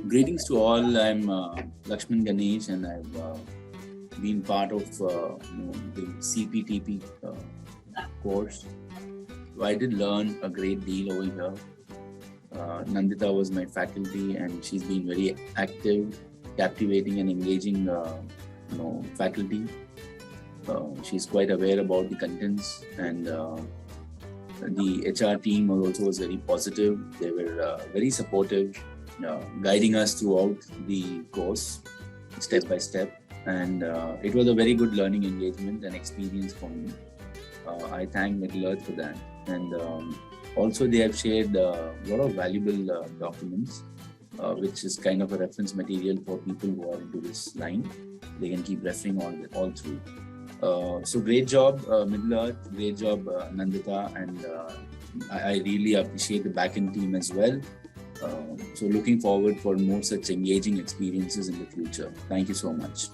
Greetings to all. I'm Laxman Ganesh, and I've been part of the CPTP course. So I did learn a great deal over here. Nandita was my faculty, and she's been very active, captivating, and engaging. Faculty. She's quite aware about the contents, and the HR team was very positive. They were very supportive, guiding us throughout the course, step by step. And it was a very good learning engagement and experience for me. I thank Middle Earth for that. And also they have shared a lot of valuable documents, which is kind of a reference material for people who are into this line. They can keep referring all through. So great job, Middle Earth, great job, Nandita, and I really appreciate the backend team as well. So looking forward for more such engaging experiences in the future. Thank you so much.